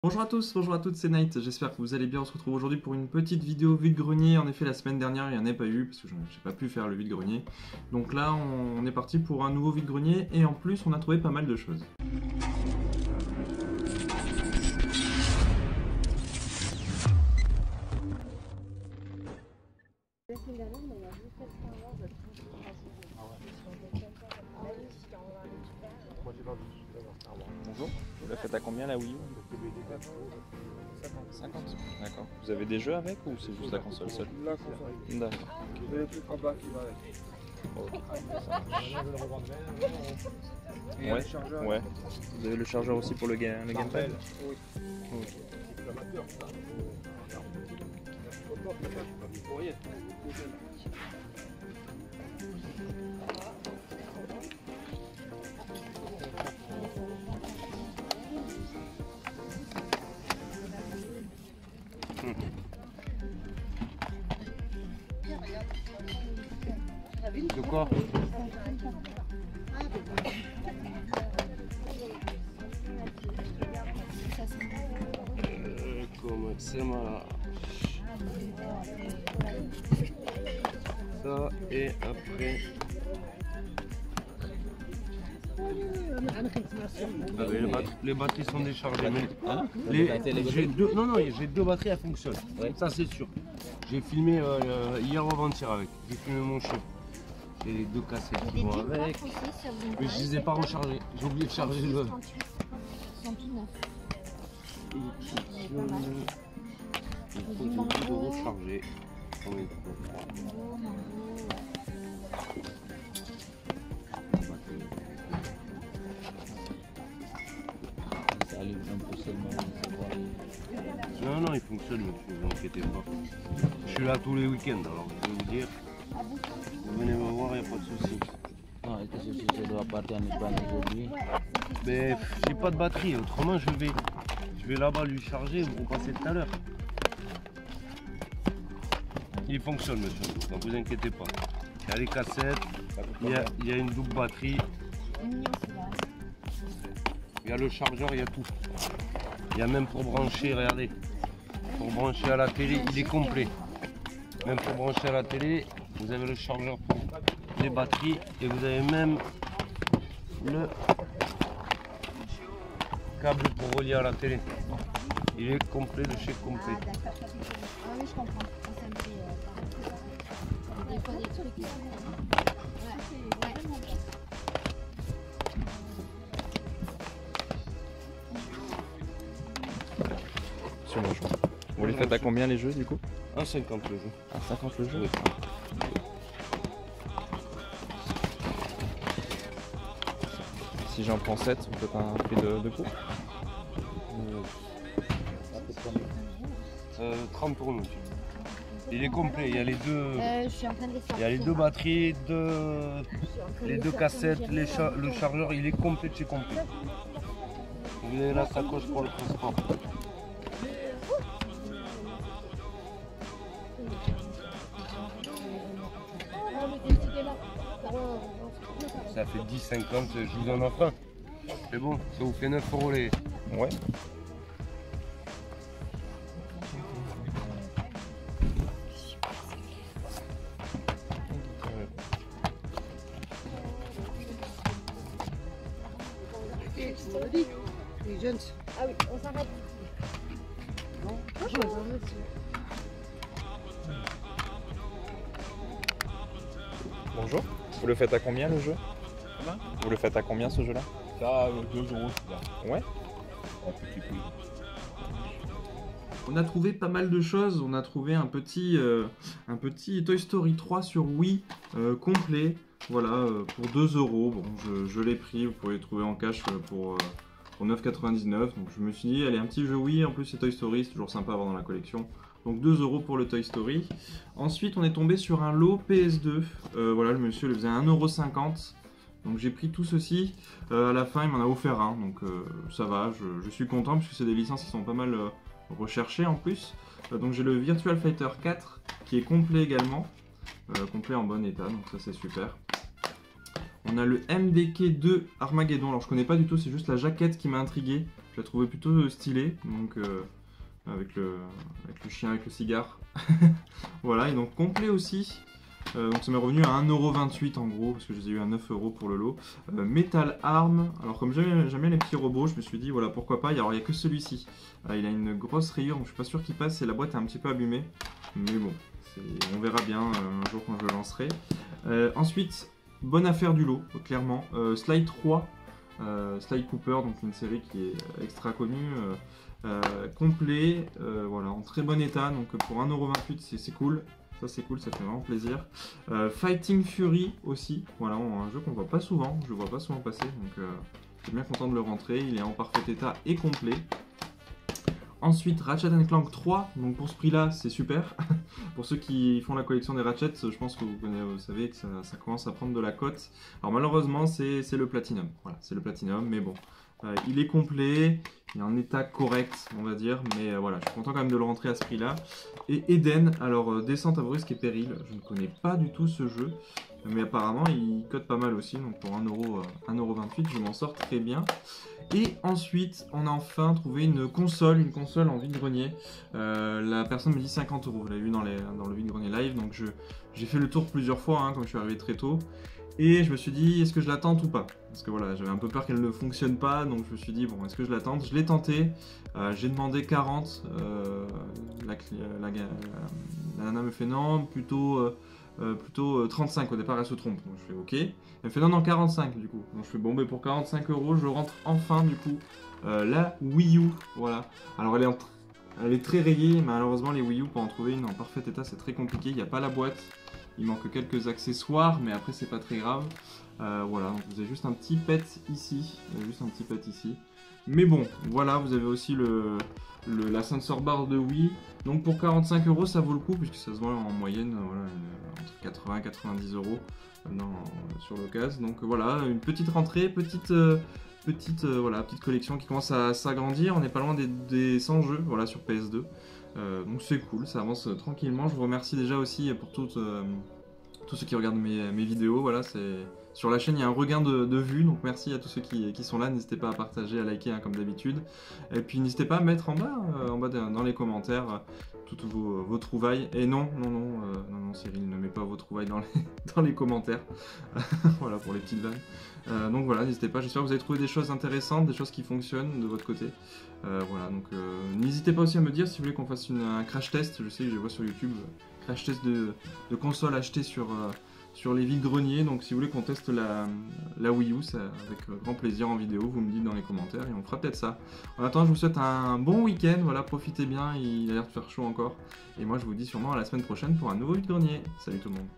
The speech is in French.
Bonjour à tous, bonjour à toutes, c'est Nate, j'espère que vous allez bien. On se retrouve aujourd'hui pour une petite vidéo vide-grenier. En effet, la semaine dernière, il n'y en a pas eu parce que j'ai pas pu faire le vide-grenier. Donc là, on est parti pour un nouveau vide-grenier et en plus, on a trouvé pas mal de choses. Bonjour, vous la faites à combien la Wii U? 50. D'accord. Vous avez des jeux avec ou c'est juste la console seule? La console. D'accord. Et le truc en bas qui va avec. Et Ouais, le chargeur. ouais. Vous avez le chargeur aussi pour le gamepad? Oui. De quoi? Come c'est malade. Ça et après. Les batteries sont déchargées. Mais, Hein? j'ai deux batteries, elles fonctionnent. Ouais. Ça c'est sûr. J'ai filmé hier ou avant-hier avec. J'ai filmé mon chien. J'ai les deux cassettes qui vont avec. Mais je les ai pas rechargées. J'ai oublié de charger le. Ils sont tout neufs. Il faut de recharger. Ça allume un peu seulement. Non, non, il fonctionne, monsieur, ne vous inquiétez pas. Je suis là tous les week-ends, alors je vais vous dire. Vous venez me voir, il n'y a pas de souci. Non, est-ce que ça doit partir en Espagne aujourd'hui? Mais j'ai pas de batterie, autrement je vais là-bas lui charger, vous passez tout à l'heure. Il fonctionne, monsieur, ne vous inquiétez pas. Il y a les cassettes, il y a une double batterie, il y a le chargeur, il y a tout. Il y a même pour brancher, regardez, pour brancher à la télé, il est complet. Même pour brancher à la télé, vous avez le chargeur pour les batteries et vous avez même le câble pour relier à la télé. Il est complet de chez complet. Ah d'accord. Ah oui, je comprends. Ça me fait des fois des trucs. Ouais. Sur mon jeu. Vous les faites à combien les jeux du coup? 1,50 le jeu. À 50 le jeu? Oui. Si j'en prends 7, vous faites un prix de cours? 30 pour nous. Il est complet, il y a les deux, Je suis en train de les sortir. il y a les deux batteries, les deux cassettes, le chargeur, il est complet de chez complet. Vous avez la sacoche pour le transport. Ça fait 10,50, je vous en offre un. C'est bon, ça vous fait 9 € les. Ouais. Les jeunes. Ah oui, on s'arrête. Bonjour. Vous le faites à combien le jeu? Vous le faites à combien ce jeu-là? Ça, 2 euros, là. Ouais. En petit prix. On a trouvé pas mal de choses. On a trouvé un petit Toy Story 3 sur Wii complet. Voilà, pour 2 €. Bon, je l'ai pris. Vous pouvez le trouver en cash pour 9,99 €. Donc je me suis dit, allez, un petit jeu Wii. En plus, c'est Toy Story. C'est toujours sympa à avoir dans la collection. Donc 2 € pour le Toy Story. Ensuite, on est tombé sur un lot PS2. Voilà, le monsieur le faisait à 1,50 €. Donc j'ai pris tout ceci. À la fin, il m'en a offert un. Donc ça va, je suis content puisque c'est des licences qui sont pas mal recherchées en plus. Donc j'ai le Virtua Fighter 4 qui est complet également. Complet en bon état, donc ça c'est super. On a le MDK 2 Armageddon. Alors je connais pas du tout, c'est juste la jaquette qui m'a intrigué. Je la trouvais plutôt stylée, donc avec le chien avec le cigare. Voilà, et donc complet aussi. Donc ça m'est revenu à 1,28€ en gros, parce que je les ai eu à 9€ pour le lot. Metal Arm, alors comme j'aime bien les petits robots, je me suis dit voilà pourquoi pas. Alors il n'y a que celui-ci, il a une grosse rayure, donc je suis pas sûr qu'il passe et la boîte est un petit peu abîmée. Mais bon, on verra bien un jour quand je le lancerai. Ensuite, bonne affaire du lot, clairement. Sly 3, Sly Cooper, donc une série qui est extra connue. Complet, voilà, en très bon état, donc pour 1,28€ c'est cool. Ça c'est cool, ça fait vraiment plaisir. Fighting Fury aussi, voilà, un jeu qu'on voit pas souvent, je le vois pas souvent passer, donc je suis bien content de le rentrer, il est en parfait état et complet. Ensuite, Ratchet & Clank 3, donc pour ce prix-là, c'est super. Pour ceux qui font la collection des Ratchet, je pense que vous savez que ça commence à prendre de la cote. Alors malheureusement, c'est le Platinum, voilà, c'est le Platinum, mais bon. Il est complet, il est en état correct, on va dire, mais voilà, je suis content quand même de le rentrer à ce prix-là. Et Eden, alors Descente à risque et péril, je ne connais pas du tout ce jeu, mais apparemment il cote pas mal aussi, donc pour 1,28€, je m'en sors très bien. Et ensuite, on a enfin trouvé une console en vide-grenier. La personne me dit 50€, vous l'avez vu dans le vide-grenier live, donc j'ai fait le tour plusieurs fois, hein, comme je suis arrivé très tôt. Et je me suis dit, est-ce que je la tente ou pas? Parce que voilà, j'avais un peu peur qu'elle ne fonctionne pas, donc je me suis dit, bon, est-ce que je la tente? Je l'ai tenté, j'ai demandé 40, la nana me fait non, plutôt 35 au départ, elle se trompe. Donc je fais ok, elle me fait non, 45 du coup. Donc je fais bon, mais pour 45€, je rentre enfin du coup la Wii U, voilà. Alors elle est très rayée, malheureusement les Wii U, pour en trouver une en parfait état, c'est très compliqué, il n'y a pas la boîte. Il manque quelques accessoires, mais après c'est pas très grave. Voilà, donc vous avez juste un petit pet ici. Mais bon, voilà, vous avez aussi la sensor bar de Wii. Donc pour 45€, ça vaut le coup, puisque ça se vend en moyenne voilà, entre 80 et 90€ sur l'occasion. Donc voilà, une petite rentrée, petite collection qui commence à s'agrandir. On n'est pas loin des 100 jeux voilà, sur PS2. Donc c'est cool, ça avance tranquillement. Je vous remercie déjà aussi pour tous ceux qui regardent mes vidéos. Voilà, sur la chaîne il y a un regain de vues, donc merci à tous ceux qui sont là. N'hésitez pas à partager, à liker hein, comme d'habitude. Et puis n'hésitez pas à mettre en bas dans les commentaires toutes vos trouvailles. Et non Cyril, ne met pas vos trouvailles dans les commentaires. Voilà pour les petites vannes. Donc voilà, n'hésitez pas, j'espère que vous avez trouvé des choses intéressantes, des choses qui fonctionnent de votre côté. Voilà, donc n'hésitez pas aussi à me dire si vous voulez qu'on fasse un crash test. Je sais que je vois sur YouTube crash test de consoles achetées sur les vides-greniers. Donc si vous voulez qu'on teste la Wii U, c'est avec grand plaisir en vidéo, vous me dites dans les commentaires et on fera peut-être ça. En attendant, je vous souhaite un bon week-end, voilà, profitez bien, il a l'air de faire chaud encore. Et moi je vous dis sûrement à la semaine prochaine pour un nouveau vide-grenier. Salut tout le monde.